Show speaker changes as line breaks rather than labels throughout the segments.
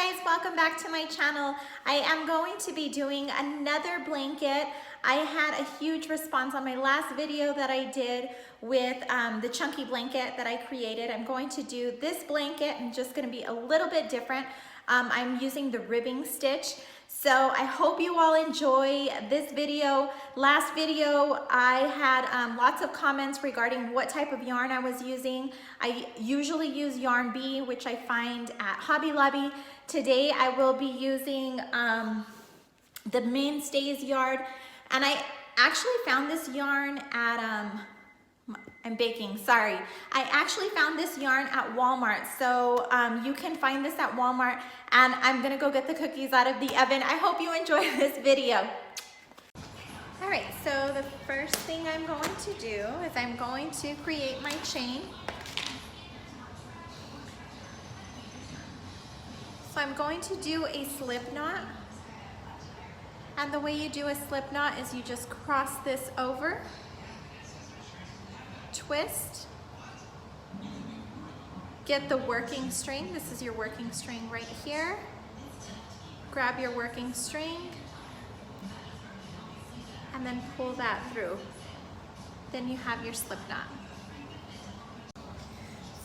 guys, welcome back to my channel. I am going to be doing another blanket. I had a huge response on my last video that I did with the chunky blanket that I created. I'm going to do this blanket and just going to be a little bit different. I'm using the ribbing stitch. So I hope you all enjoy this video. Last video, I had lots of comments regarding what type of yarn I was using. I usually use yarn B, which I find at Hobby Lobby. Today I will be using the Mainstays yarn, and I actually found this yarn at I'm baking, sorry. I actually found this yarn at Walmart, so you can find this at Walmart, and I'm gonna go get the cookies out of the oven. I hope you enjoy this video. All right, so the first thing I'm going to do is I'm going to create my chain. So I'm going to do a slip knot, and the way you do a slip knot is you just cross this over, twist, get the working string. This is your working string right here. Grab your working string and then pull that through. Then you have your slip knot.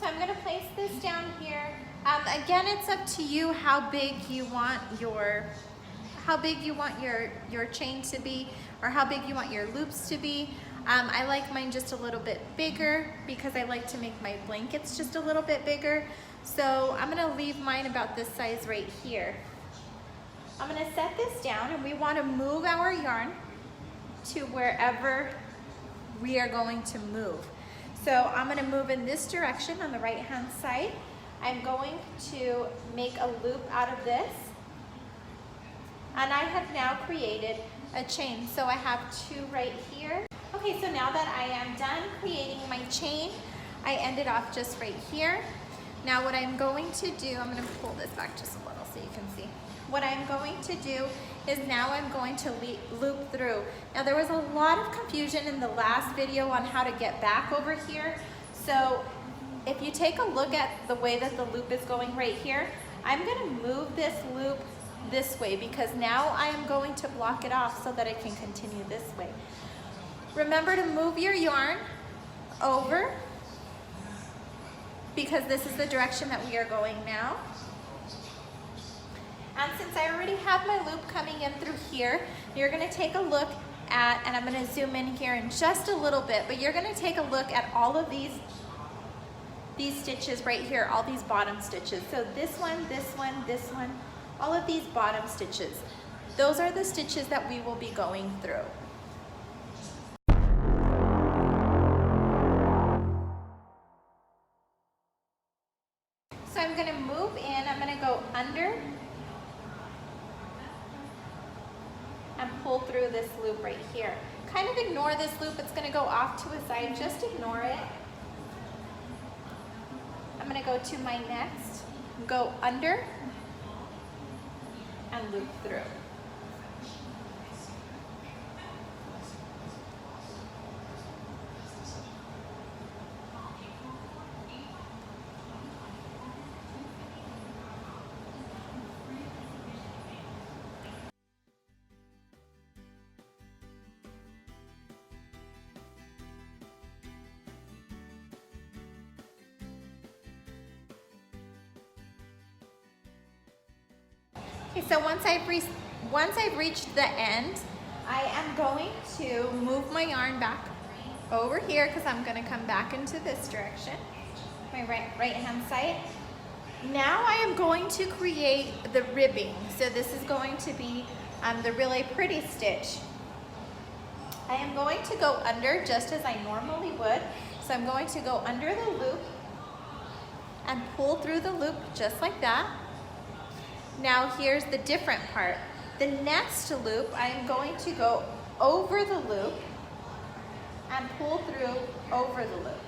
So I'm gonna place this down here. Again, it's up to you how big you want your chain to be, or how big you want your loops to be. I like mine just a little bit bigger because I like to make my blankets just a little bit bigger. So I'm gonna leave mine about this size right here. I'm gonna set this down, and we wanna move our yarn to wherever we are going to move. So I'm gonna move in this direction on the right-hand side. I'm going to make a loop out of this, and I have now created a chain. So I have two right here. Okay, so now that I am done creating my chain, I ended off just right here. Now what I'm going to do, I'm gonna pull this back just a little so you can see. What I'm going to do is now I'm going to loop through. Now there was a lot of confusion in the last video on how to get back over here. So if you take a look at the way that the loop is going right here, I'm gonna move this loop this way because now I am going to block it off so that it can continue this way. Remember to move your yarn over because this is the direction that we are going now. And since I already have my loop coming in through here, you're gonna take a look at, and I'm gonna zoom in here in just a little bit, but you're gonna take a look at all of these stitches right here, all these bottom stitches. So this one, this one, this one, all of these bottom stitches. Those are the stitches that we will be going through. So I'm gonna move in, I'm gonna go under and pull through this loop right here. Kind of ignore this loop, it's gonna go off to a side, just ignore it. I'm gonna go to my next, go under and loop through. Okay, so once I've reached the end, I am going to move my yarn back over here because I'm going to come back into this direction, my right-hand side. Now I am going to create the ribbing. So this is going to be the really pretty stitch. I am going to go under just as I normally would. So I'm going to go under the loop and pull through the loop just like that. Now here's the different part. The next loop, I'm going to go over the loop and pull through over the loop.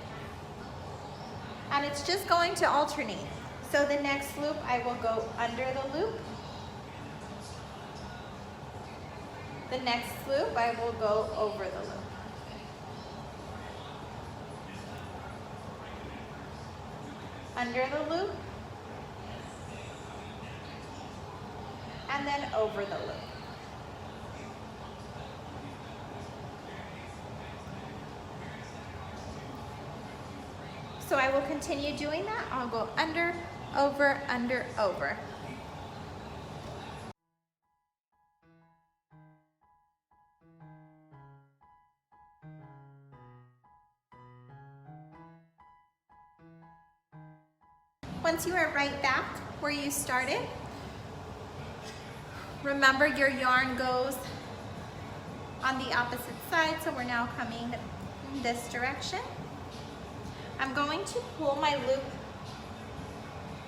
And it's just going to alternate. So the next loop, I will go under the loop. The next loop, I will go over the loop. Under the loop, and then over the loop. So I will continue doing that. I'll go under, over, under, over. Once you are right back where you started, remember your yarn goes on the opposite side, so we're now coming this direction. I'm going to pull my loop,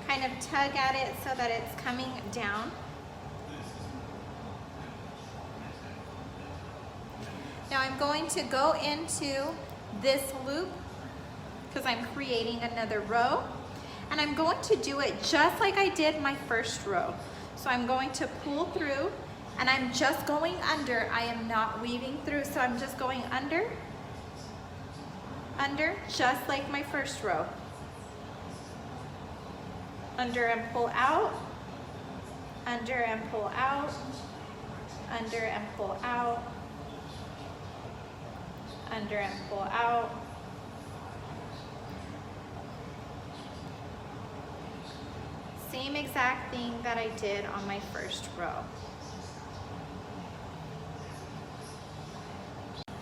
kind of tug at it so that it's coming down. Now I'm going to go into this loop because I'm creating another row, and I'm going to do it just like I did my first row. So I'm going to pull through and I'm just going under. I am not weaving through, so I'm just going under, just like my first row. Under and pull out, under and pull out, under and pull out, under and pull out. Same exact thing that I did on my first row.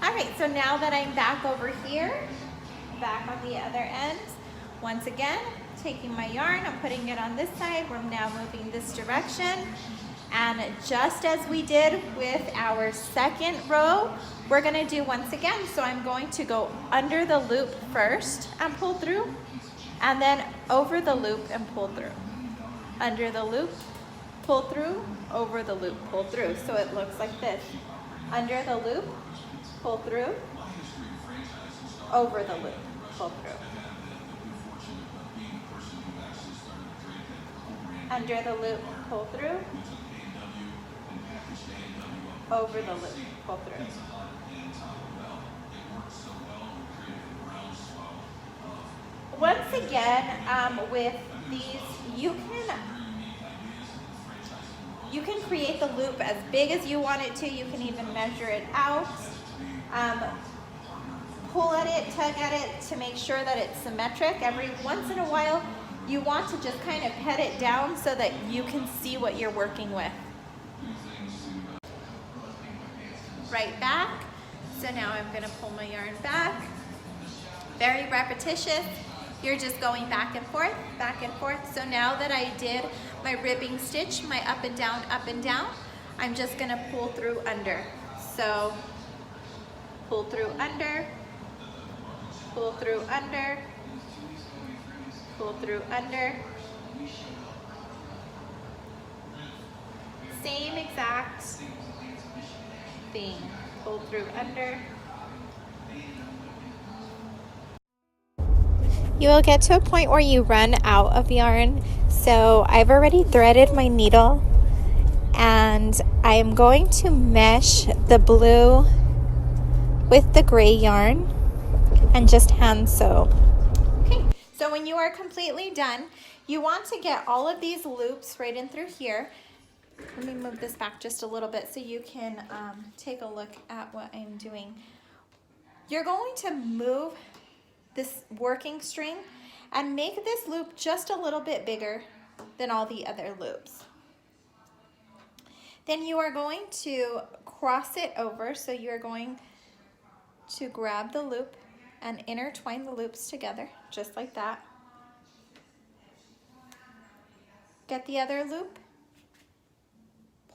All right, so now that I'm back over here, back on the other end, once again, taking my yarn, I'm putting it on this side. We're now moving this direction. And just as we did with our second row, we're gonna do once again. So I'm going to go under the loop first and pull through, and then over the loop and pull through. Under the loop, pull through, over the loop, pull through. So it looks like this. Under the loop, pull through, over the loop, pull through. Under the loop, pull through, over the loop, pull through. Once again, with these, you can create the loop as big as you want it to. You can even measure it out. Pull at it, tug at it to make sure that it's symmetric. Every once in a while, you want to just kind of pet it down so that you can see what you're working with. Right back. So now I'm going to pull my yarn back. Very repetitious. You're just going back and forth, back and forth. So now that I did my ribbing stitch, my up and down, I'm just going to pull through under. So pull through under, pull through under, pull through under. Same exact thing. Pull through under. You will get to a point where you run out of yarn. So I've already threaded my needle, and I am going to mesh the blue with the gray yarn and just hand sew. Okay, so when you are completely done, you want to get all of these loops right in through here. Let me move this back just a little bit so you can take a look at what I'm doing. You're going to move this working string and make this loop just a little bit bigger than all the other loops. Then you are going to cross it over, so you're going to grab the loop and intertwine the loops together, just like that. Get the other loop,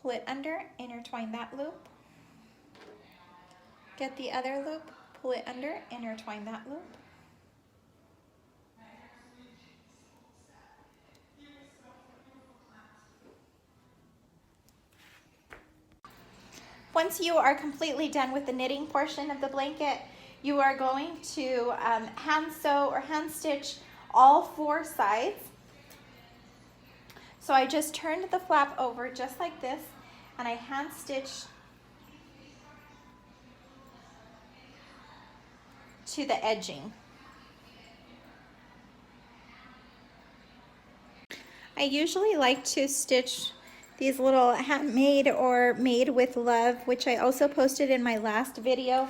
pull it under, intertwine that loop. Get the other loop, pull it under, intertwine that loop. Once you are completely done with the knitting portion of the blanket, you are going to hand sew or hand stitch all 4 sides. So I just turned the flap over just like this, and I hand stitched to the edging. I usually like to stitch these little handmade or made with love, which I also posted in my last video.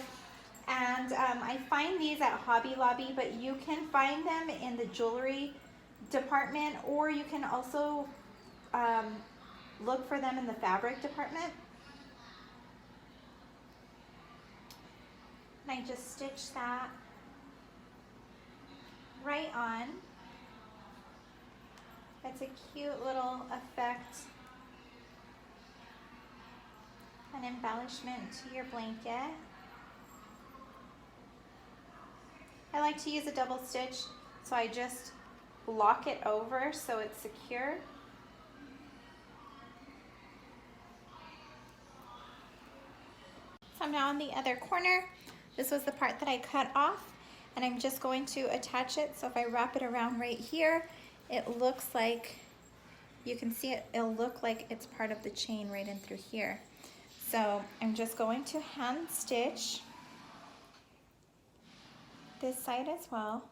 And I find these at Hobby Lobby, but you can find them in the jewelry department, or you can also look for them in the fabric department. And I just stitch that right on. It's a cute little effect, an embellishment to your blanket. I like to use a double stitch, so I just lock it over so it's secure. So I'm now on the other corner. This was the part that I cut off, and I'm just going to attach it. So if I wrap it around right here, it looks like, you can see it, it'll look like it's part of the chain right in through here. So I'm just going to hand stitch this side as well.